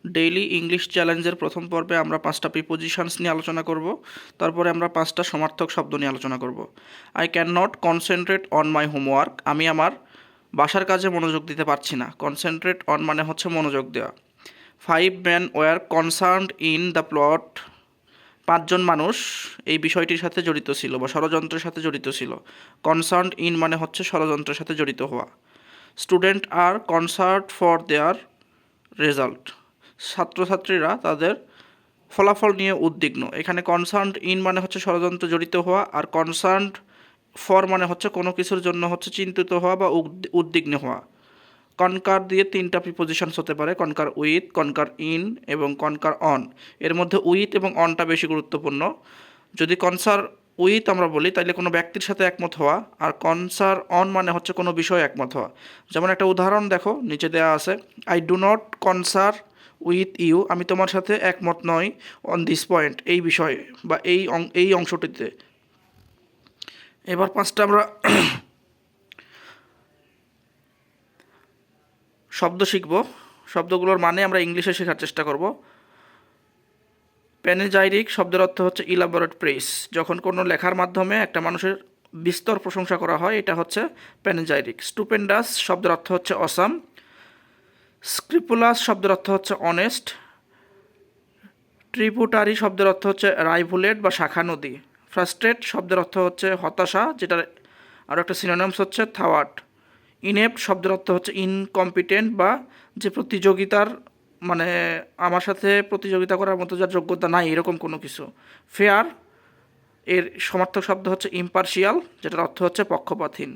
Daily English চ্যালেঞ্জের প্রথম পর্বে আমরা 5টা প্রিপোজিশনস নিয়ে আলোচনা করব। তারপরে আমরা 5টা সমার্থক শব্দ নিয়ে আলোচনা করব। I can not concentrate on my homework, আমি আমার বাসার কাজে মনোযোগ দিতে পারছি না। কনসেন্ট্রেট অন মানে হচ্ছে মনোযোগ দেওয়া। 5 men were concerned in the plot, 5জন মানুষ এই বিষয়টির সাথে জড়িত ছিল বা ষড়যন্ত্রের সাথে জড়িত ছিল। কনসার্নড ইন মানে হচ্ছে ষড়যন্ত্রের সাথে জড়িত হওয়া। Student are concerned for their result, ছাত্রছাত্রীরা তাদের ফলাফল নিয়ে উদ্বিগ্ন। এখানে কনসার্নড ইন মানে হচ্ছে ষড়যন্ত্র জড়িত হওয়া, আর কনসার্নড ফর মানে হচ্ছে কোনো কিছুর জন্য হচ্ছে চিন্তিত হওয়া বা উদ্বিগ্ন হওয়া। কনকার দিয়ে 3টা প্রিপোজিশনস হতে পারে, কনকার উইথ, কনকার ইন এবং কনকার অন। এর মধ্যে উইথ এবং অনটা বেশি গুরুত্বপূর্ণ। যদি কনসার উইথ আমরা বলি তাহলে কোনো ব্যক্তির সাথে একমত হওয়া, আর কনসার অন মানে হচ্ছে কোনো বিষয়ে একমত হওয়া। যেমন একটা উদাহরণ দেখো, নিচে দেওয়া আছে, I do not concern with you, আমি তোমার সাথে একমত নই অন দিস পয়েন্ট, এই বিষয়ে বা এই অংশটিতে। এবার 5টা আমরা শব্দ শিখব। শব্দগুলোর মানে আমরা ইংলিশে শেখার চেষ্টা করব। প্যানেজাইরিক শব্দের অর্থ হচ্ছে ইলাবোরেট প্রেস, যখন কোনো লেখার মাধ্যমে একটা মানুষের বিস্তর প্রশংসা করা হয় এটা হচ্ছে প্যানেজাইরিক। স্টুপেন্ডাস শব্দের অর্থ হচ্ছে অসাম। স্ক্রিপুলাস শব্দের অর্থ হচ্ছে অনেস্ট। ট্রিপুটারি শব্দের অর্থ হচ্ছে রাইভুলেট বা শাখা নদী। ফ্রাস্ট্রেট শব্দের অর্থ হচ্ছে হতাশা, যেটার আরও একটা সিনোনিমস হচ্ছে থাওয়াট। ইনেপ্ট শব্দের অর্থ হচ্ছে ইনকম্পিটেন্ট বা যে প্রতিযোগিতার মানে আমার সাথে প্রতিযোগিতা করার মতো যার যোগ্যতা নাই এরকম কোনো কিছু। ফেয়ার এর সমার্থক শব্দ হচ্ছে ইম্পার্শিয়াল, যেটার অর্থ হচ্ছে পক্ষপাতহীন।